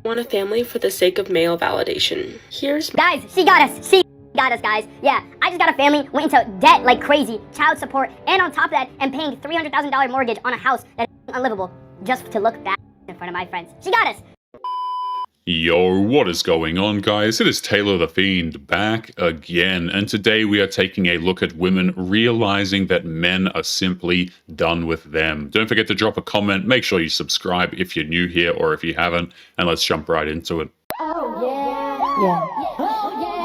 Want a family for the sake of male validation. Here's Guys, she got us. She got us, guys. Yeah, I just got a family, went into debt like crazy, child support, and on top of that, am paying $300,000 mortgage on a house that is unlivable just to look bad in front of my friends. She got us. Yo, what is going on, guys? It is Taylor the Fiend back again, and today we are taking a look at women realizing that men are simply done with them. Don't forget to drop a comment, make sure you subscribe if you're new here or if you haven't, and let's jump right into it. Oh, yeah. Yeah. Oh, yeah.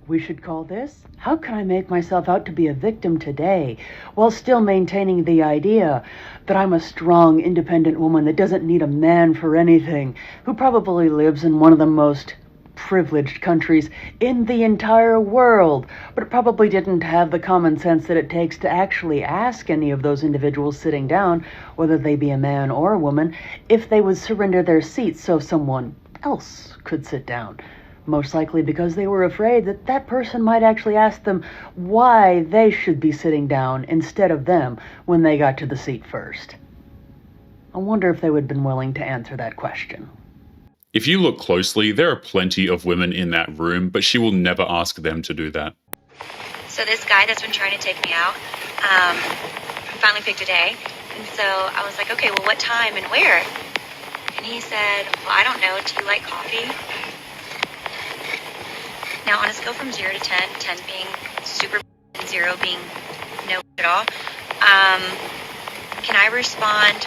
We should call this, How Can I Make Myself Out to Be a Victim Today, while still maintaining the idea that I'm a strong, independent woman that doesn't need a man for anything, who probably lives in one of the most privileged countries in the entire world, but probably didn't have the common sense that it takes to actually ask any of those individuals sitting down, whether they be a man or a woman, if they would surrender their seats so someone else could sit down. Most likely because they were afraid that that person might actually ask them why they should be sitting down instead of them when they got to the seat first. I wonder if they would have been willing to answer that question. If you look closely, there are plenty of women in that room, but she will never ask them to do that. So this guy that's been trying to take me out, finally picked a day. And so I was like, okay, well, what time and where? And he said, well, I don't know. Do you like coffee? Now, on a scale from 0 to 10, 10 being super and 0 being no at all, can I respond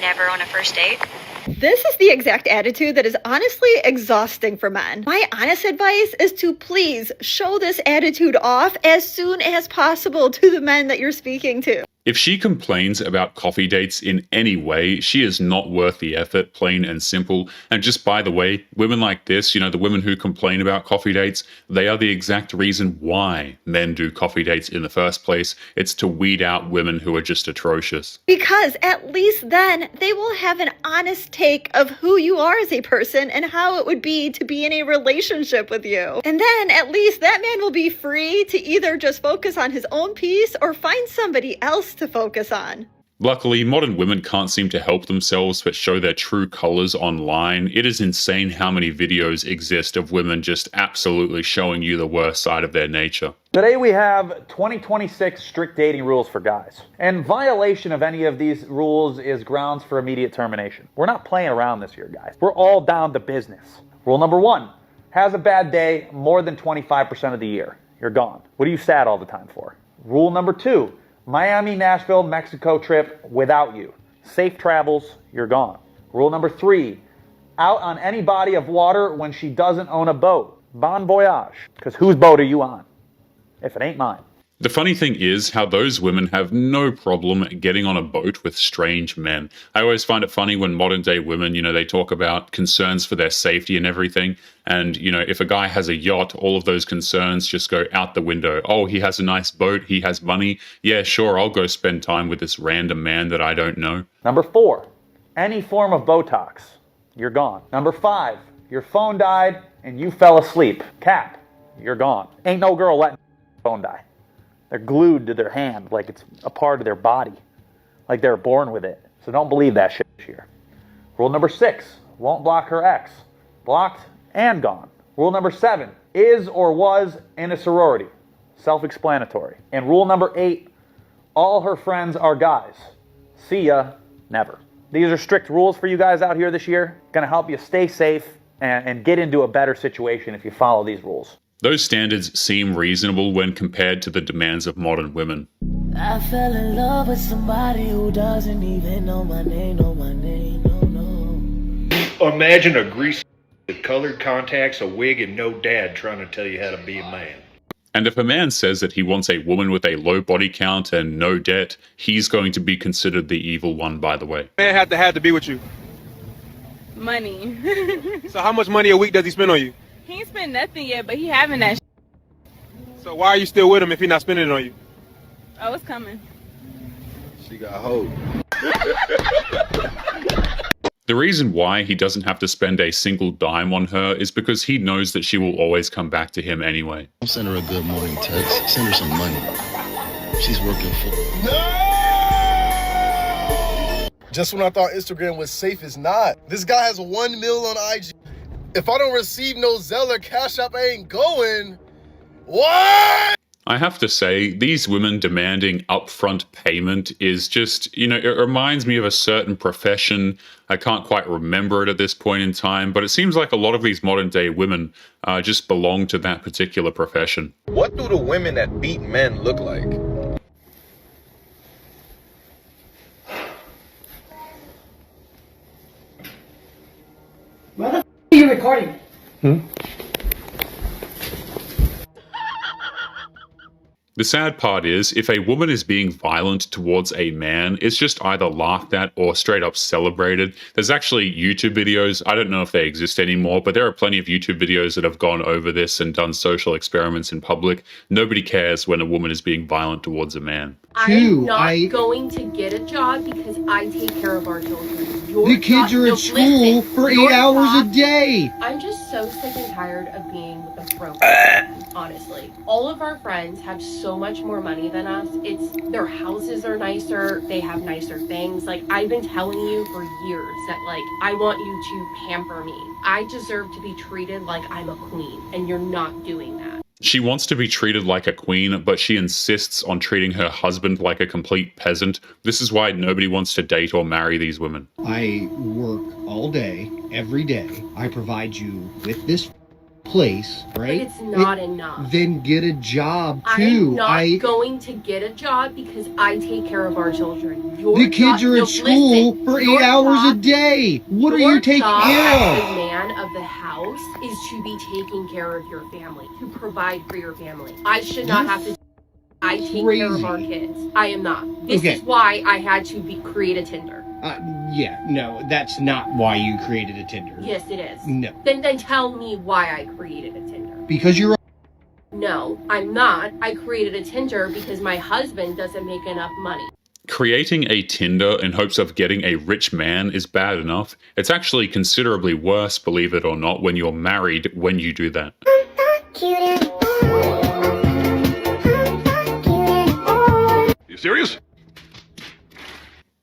never on a first date? This is the exact attitude that is honestly exhausting for men. My honest advice is to please show this attitude off as soon as possible to the men that you're speaking to. If she complains about coffee dates in any way, she is not worth the effort, plain and simple. And just by the way, women like this, the women who complain about coffee dates, they are the exact reason why men do coffee dates in the first place. It's to weed out women who are just atrocious. Because at least then they will have an honest take of who you are as a person and how it would be to be in a relationship with you. And then at least that man will be free to either just focus on his own peace or find somebody else to focus on. Luckily, modern women can't seem to help themselves but show their true colors online. It is insane how many videos exist of women just absolutely showing you the worst side of their nature. Today we have 2026 strict dating rules for guys. And violation of any of these rules is grounds for immediate termination. We're not playing around this year, guys. We're all down to business. Rule number 1, has a bad day more than 25% of the year. You're gone. What are you sad all the time for? Rule number 2, Miami, Nashville, Mexico trip without you. Safe travels, you're gone. Rule number 3, out on any body of water when she doesn't own a boat. Bon voyage, because whose boat are you on? If it ain't mine. The funny thing is how those women have no problem getting on a boat with strange men. I always find it funny when modern day women, they talk about concerns for their safety and everything. And, if a guy has a yacht, all of those concerns just go out the window. Oh, he has a nice boat. He has money. Yeah, sure, I'll go spend time with this random man that I don't know. Number 4, any form of Botox, you're gone. Number 5, your phone died and you fell asleep. Cap, you're gone. Ain't no girl letting phone die. They're glued to their hand like it's a part of their body, like they're born with it. So don't believe that shit here. Rule number 6, won't block her ex. Blocked and gone. Rule number 7, is or was in a sorority. Self-explanatory. And rule number 8, all her friends are guys. See ya, never. These are strict rules for you guys out here this year. Gonna help you stay safe and get into a better situation if you follow these rules. Those standards seem reasonable when compared to the demands of modern women. I fell in love with somebody who doesn't even know my name, no. Imagine a greasy with colored contacts, a wig, and no dad trying to tell you how to be a man. And if a man says that he wants a woman with a low body count and no debt, he's going to be considered the evil one, by the way. Man had to be with you. Money. So how much money a week does he spend on you? He ain't spent nothing yet, but he having that. So why are you still with him if he's not spending it on you? Oh, it's coming. She got hope. The reason why he doesn't have to spend a single dime on her is because he knows that she will always come back to him anyway. Don't send her a good morning text. Send her some money. She's working for... Just when I thought Instagram was safe, it's not. This guy has 1 mil on IG. If I don't receive no Zelle or Cash App, I ain't going. What? I have to say, these women demanding upfront payment is just, it reminds me of a certain profession. I can't quite remember it at this point in time, but it seems like a lot of these modern day women just belong to that particular profession. What do the women that beat men look like? Why the f are you recording? The sad part is, if a woman is being violent towards a man, it's just either laughed at or straight up celebrated. There's actually YouTube videos, I don't know if they exist anymore, but there are plenty of YouTube videos that have gone over this and done social experiments in public. Nobody cares when a woman is being violent towards a man. I'm not going to get a job because I take care of our children. The kids are at school for 8 hours a day. I'm just so sick and tired of being with a broke person, honestly. All of our friends have so much more money than us. Their houses are nicer, they have nicer things. Like, I've been telling you for years that, like, I want you to pamper me. I deserve to be treated like I'm a queen, and you're not doing that. She wants to be treated like a queen, but she insists on treating her husband like a complete peasant. This is why nobody wants to date or marry these women. I work all day, every day. I provide you with this place, right? But it's not enough. Then get a job too. I'm not going to get a job because I take care of our children. The kids are at school for 8 hours a day. What are you taking care of? The man of the house is to be taking care of your family, to provide for your family. I should not have to. I take care of our kids. I am not. This is why I had to create a Tinder. Yeah, no, that's not why you created a Tinder. Yes, it is. No. Then tell me why I created a Tinder. Because you're... No, I'm not. I created a Tinder because my husband doesn't make enough money. Creating a Tinder in hopes of getting a rich man is bad enough. It's actually considerably worse, believe it or not, when you're married when you do that. You serious?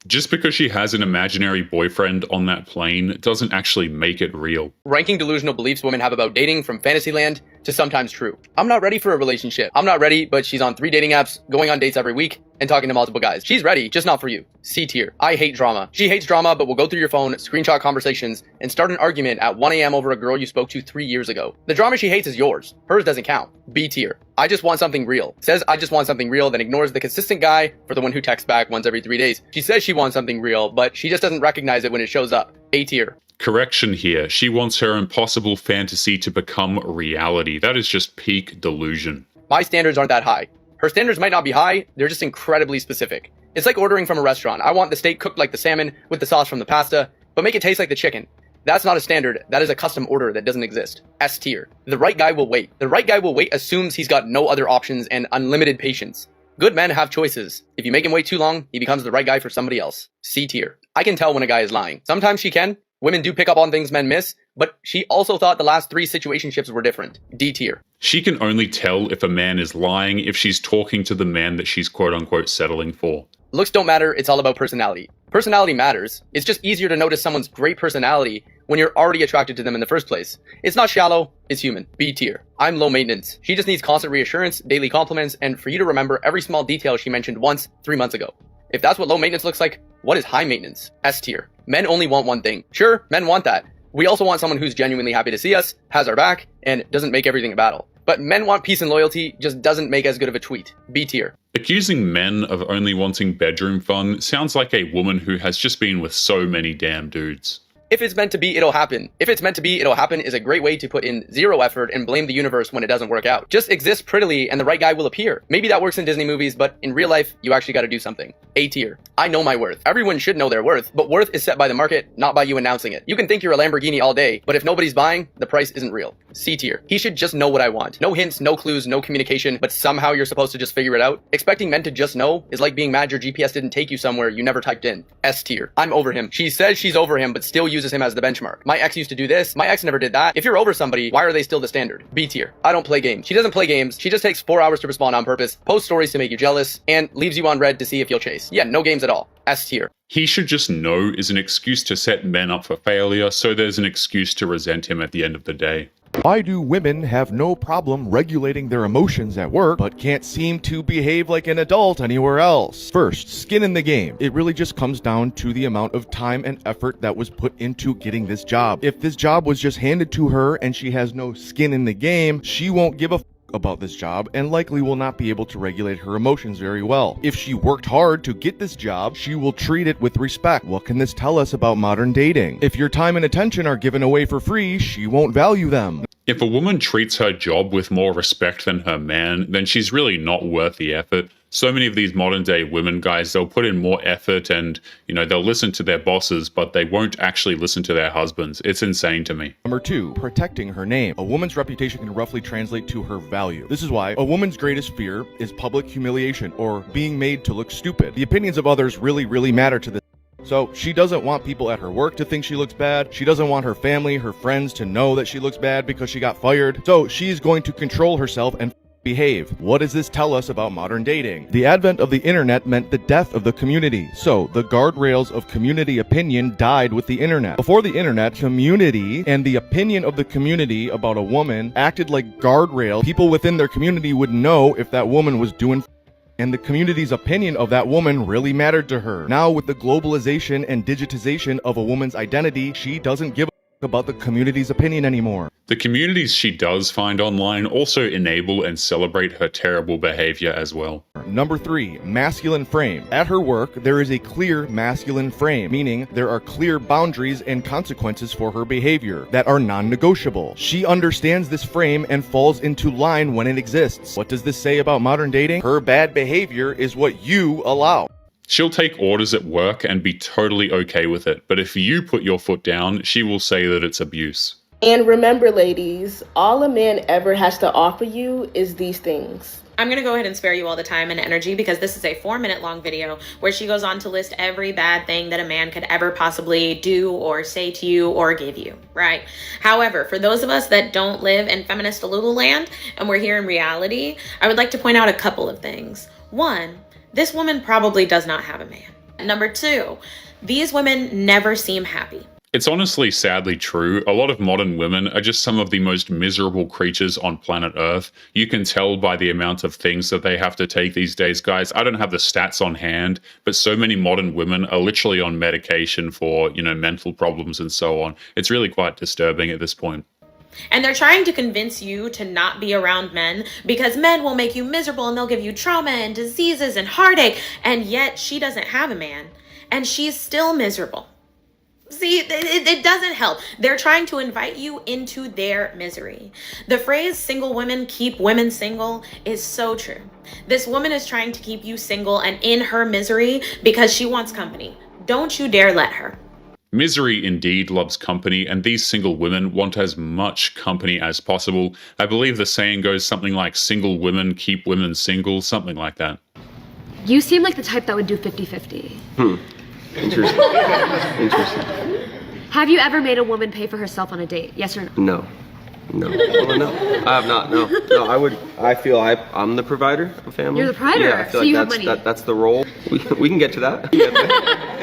Just because she has an imaginary boyfriend on that plane doesn't actually make it real. Ranking delusional beliefs women have about dating from Fantasyland to sometimes true. I'm not ready for a relationship. I'm not ready, but she's on 3 dating apps, going on dates every week, and talking to multiple guys. She's ready, just not for you. C tier. I hate drama. She hates drama, but will go through your phone, screenshot conversations, and start an argument at 1 a.m. over a girl you spoke to 3 years ago. The drama she hates is yours. Hers doesn't count. B tier. I just want something real. Says I just want something real, then ignores the consistent guy for the one who texts back once every 3 days. She says she wants something real, but she just doesn't recognize it when it shows up. A tier. Correction here. She wants her impossible fantasy to become reality. That is just peak delusion. My standards aren't that high. Her standards might not be high, they're just incredibly specific. It's like ordering from a restaurant. I want the steak cooked like the salmon with the sauce from the pasta, but make it taste like the chicken. That's not a standard, that is a custom order that doesn't exist. S tier. The right guy will wait. The right guy will wait assumes he's got no other options and unlimited patience. Good men have choices. If you make him wait too long, he becomes the right guy for somebody else. C tier. I can tell when a guy is lying. Sometimes she can. Women do pick up on things men miss, but she also thought the last 3 situationships were different. D tier. She can only tell if a man is lying if she's talking to the man that she's quote-unquote settling for. Looks don't matter, it's all about personality. Personality matters. It's just easier to notice someone's great personality when you're already attracted to them in the first place. It's not shallow, it's human. B tier. I'm low maintenance. She just needs constant reassurance, daily compliments, and for you to remember every small detail she mentioned once 3 months ago. If that's what low maintenance looks like, what is high maintenance? S tier. Men only want one thing. Sure, men want that. We also want someone who's genuinely happy to see us, has our back, and doesn't make everything a battle. But men want peace and loyalty, just doesn't make as good of a tweet. B tier. Accusing men of only wanting bedroom fun sounds like a woman who has just been with so many damn dudes. If it's meant to be, it'll happen. If it's meant to be, it'll happen is a great way to put in 0 effort and blame the universe when it doesn't work out. Just exist prettily and the right guy will appear. Maybe that works in Disney movies, but in real life, you actually gotta do something. A tier. I know my worth. Everyone should know their worth, but worth is set by the market, not by you announcing it. You can think you're a Lamborghini all day, but if nobody's buying, the price isn't real. C tier. He should just know what I want. No hints, no clues, no communication, but somehow you're supposed to just figure it out. Expecting men to just know is like being mad your GPS didn't take you somewhere you never typed in. S tier. I'm over him. She says she's over him, but still uses him as the benchmark. My ex used to do this. My ex never did that. If you're over somebody, why are they still the standard? B tier. I don't play games. She doesn't play games. She just takes 4 hours to respond on purpose, posts stories to make you jealous, and leaves you on red to see if you'll chase. Yeah, no games at all. S tier. He should just know is an excuse to set men up for failure, so there's an excuse to resent him at the end of the day. Why do women have no problem regulating their emotions at work, but can't seem to behave like an adult anywhere else? First, skin in the game. It really just comes down to the amount of time and effort that was put into getting this job. If this job was just handed to her and she has no skin in the game, she won't give a about this job and likely will not be able to regulate her emotions very well. If she worked hard to get this job, she will treat it with respect. What can this tell us about modern dating? If your time and attention are given away for free, she won't value them. If a woman treats her job with more respect than her man, then she's really not worth the effort. So many of these modern day women, guys, they'll put in more effort and, they'll listen to their bosses, but they won't actually listen to their husbands. It's insane to me. Number 2, protecting her name. A woman's reputation can roughly translate to her value. This is why a woman's greatest fear is public humiliation or being made to look stupid. The opinions of others really matter to this. So she doesn't want people at her work to think she looks bad. She doesn't want her family, her friends to know that she looks bad because she got fired. So she's going to control herself and behave. What does this tell us about modern dating? The advent of the internet meant the death of the community. So the guardrails of community opinion died with the internet. Before the internet, community and the opinion of the community about a woman acted like guardrails. People within their community would know if that woman was doing and the community's opinion of that woman really mattered to her. Now, with the globalization and digitization of a woman's identity, she doesn't give a about the community's opinion anymore. The communities she does find online also enable and celebrate her terrible behavior as well. Number 3, masculine frame. At her work, there is a clear masculine frame, meaning there are clear boundaries and consequences for her behavior that are non-negotiable. She understands this frame and falls into line when it exists. What does this say about modern dating? Her bad behavior is what you allow. She'll take orders at work and be totally okay with it, but if you put your foot down, she will say that it's abuse. And remember, ladies, all a man ever has to offer you is these things. I'm going to go ahead and spare you all the time and energy because this is a 4-minute long video where she goes on to list every bad thing that a man could ever possibly do or say to you or give you, right? However, for those of us that don't live in feminist Delulu land and we're here in reality, I would like to point out a couple of things. 1, this woman probably does not have a man. Number 2, these women never seem happy. It's honestly sadly true. A lot of modern women are just some of the most miserable creatures on planet Earth. You can tell by the amount of things that they have to take these days, guys. I don't have the stats on hand, but so many modern women are literally on medication for, mental problems and so on. It's really quite disturbing at this point. And they're trying to convince you to not be around men because men will make you miserable and they'll give you trauma and diseases and heartache. And yet she doesn't have a man and she's still miserable. See, it doesn't help. They're trying to invite you into their misery. The phrase single women keep women single is so true. This woman is trying to keep you single and in her misery because she wants company. Don't you dare let her. Misery indeed loves company, and these single women want as much company as possible. I believe the saying goes something like single women keep women single, something like that. You seem like the type that would do 50-50. Interesting. Interesting. Have you ever made a woman pay for herself on a date? Yes or no? No. No, I have not. No, I feel I'm the provider of family. You're the provider, yeah, I feel so like you have money. That's the role. We can get to that. Is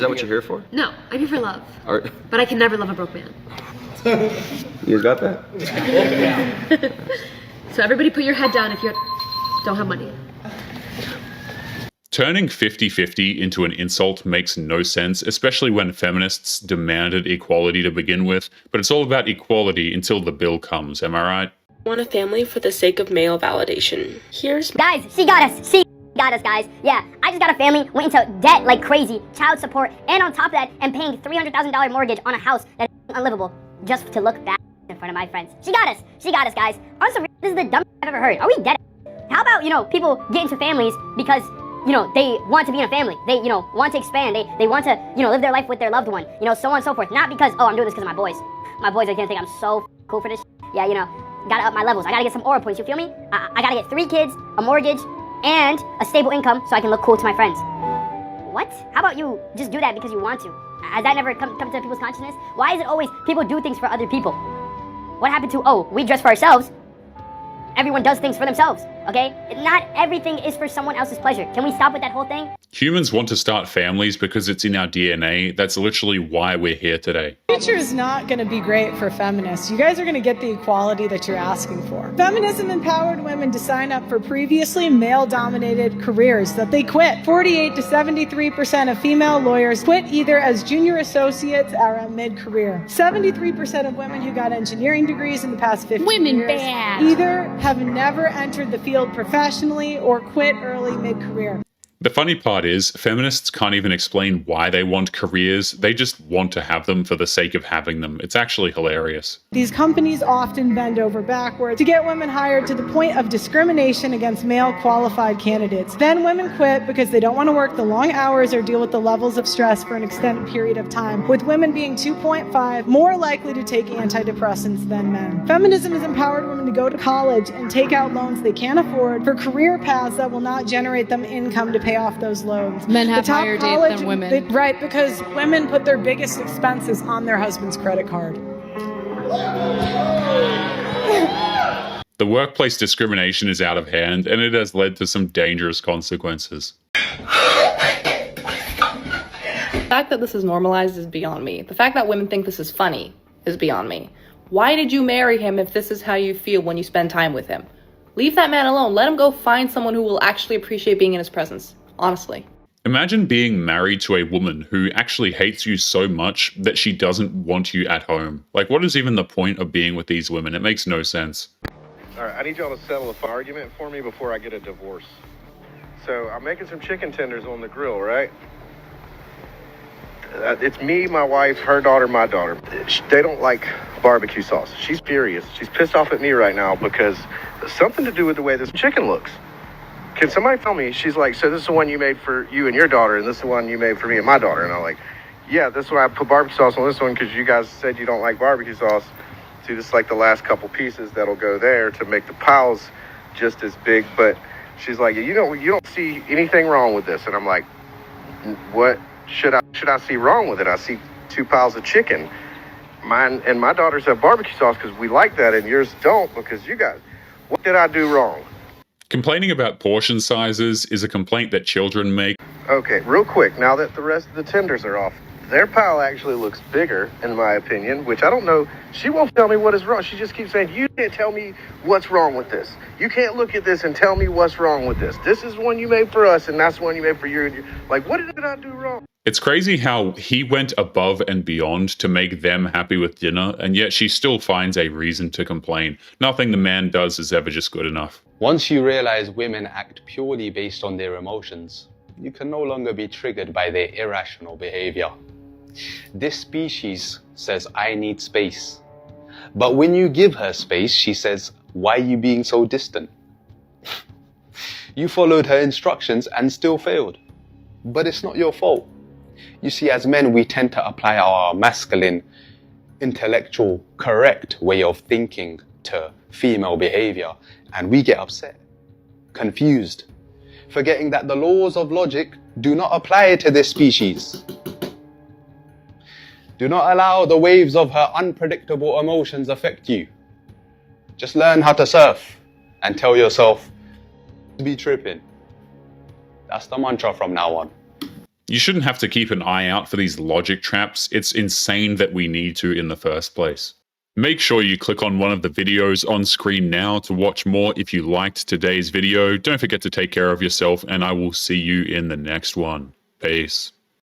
that what you're here for? No, I'm here for love. Or, but I can never love a broke man. You got that? So everybody put your head down if you don't have money. Turning 50-50 into an insult makes no sense, especially when feminists demanded equality to begin with, but it's all about equality until the bill comes, am I right? Want a family for the sake of male validation. Here's... Guys, she got us. She got us, guys. Yeah, I just got a family, went into debt like crazy, child support, and on top of that, I'm paying $300,000 mortgage on a house that is unlivable just to look bad in front of my friends. She got us. She got us, guys. Also, this is the dumbest I've ever heard. Are we dead? How about, people get into families because... they want to be in a family. They, want to expand. They want to, live their life with their loved one. So on and so forth. Not because, oh, I'm doing this because of my boys. My boys are going to think I'm so cool for this. Yeah, gotta up my levels. I gotta get some aura points, you feel me? I gotta get 3 kids, a mortgage, and a stable income so I can look cool to my friends. What? How about you just do that because you want to? Has that never come to people's consciousness? Why is it always people do things for other people? What happened to, oh, we dress for ourselves? Everyone does things for themselves, okay? Not everything is for someone else's pleasure. Can we stop with that whole thing? Humans want to start families because it's in our DNA. That's literally why we're here today. The future is not going to be great for feminists. You guys are going to get the equality that you're asking for. Feminism empowered women to sign up for previously male-dominated careers that they quit. 48 to 73% of female lawyers quit either as junior associates or at mid-career. 73% of women who got engineering degrees in the past 15 years either have never entered the field professionally or quit early mid-career. The funny part is, feminists can't even explain why they want careers. They just want to have them for the sake of having them. It's actually hilarious. These companies often bend over backwards to get women hired to the point of discrimination against male qualified candidates. Then women quit because they don't want to work the long hours or deal with the levels of stress for an extended period of time, with women being 2.5 more likely to take antidepressants than men. Feminism has empowered women to go to college and take out loans they can't afford for career paths that will not generate them income to pay off those loans. Men have higher debt than women. Right, because women put their biggest expenses on their husband's credit card. The workplace discrimination is out of hand, and it has led to some dangerous consequences. The fact that this is normalized is beyond me. The fact that women think this is funny is beyond me. Why did you marry him if this is how you feel when you spend time with him? Leave that man alone. Let him go find someone who will actually appreciate being in his presence. Honestly. Imagine being married to a woman who actually hates you so much that she doesn't want you at home. Like, what is even the point of being with these women? It makes no sense. All right, I need y'all to settle a argument for me before I get a divorce. So I'm making some chicken tenders on the grill, right? It's me, my wife, her daughter, my daughter. They don't like barbecue sauce. She's furious. She's pissed off at me right now because there's something to do with the way this chicken looks. Can somebody tell me? She's like, so this is the one you made for you and your daughter, and this is the one you made for me and my daughter. And I'm like, yeah, this one I put barbecue sauce on this one because you guys said you don't like barbecue sauce. See, this is like the last couple pieces that'll go there to make the piles just as big. But she's like, you don't see anything wrong with this. And I'm like, what should I see wrong with it? I see 2 piles of chicken. Mine and my daughters have barbecue sauce because we like that, and yours don't because you got. What did I do wrong? Complaining about portion sizes is a complaint that children make. Okay, real quick, now that the rest of the tenders are off, their pile actually looks bigger, in my opinion, which I don't know. She won't tell me what is wrong. She just keeps saying, you can't tell me what's wrong with this. You can't look at this and tell me what's wrong with this. This is one you made for us, and that's one you made for you. Like, what did I do wrong? It's crazy how he went above and beyond to make them happy with dinner, and yet she still finds a reason to complain. Nothing the man does is ever just good enough. Once you realize women act purely based on their emotions, you can no longer be triggered by their irrational behavior. This species says, I need space. But when you give her space, she says, why are you being so distant? You followed her instructions and still failed. But it's not your fault. You see, as men, we tend to apply our masculine, intellectual, correct way of thinking to female behavior, and we get upset, confused, forgetting that the laws of logic do not apply to this species. Do not allow the waves of her unpredictable emotions affect you. Just learn how to surf and tell yourself, be tripping. That's the mantra from now on. You shouldn't have to keep an eye out for these logic traps. It's insane that we need to in the first place. Make sure you click on one of the videos on screen now to watch more if you liked today's video. Don't forget to take care of yourself, and I will see you in the next one. Peace.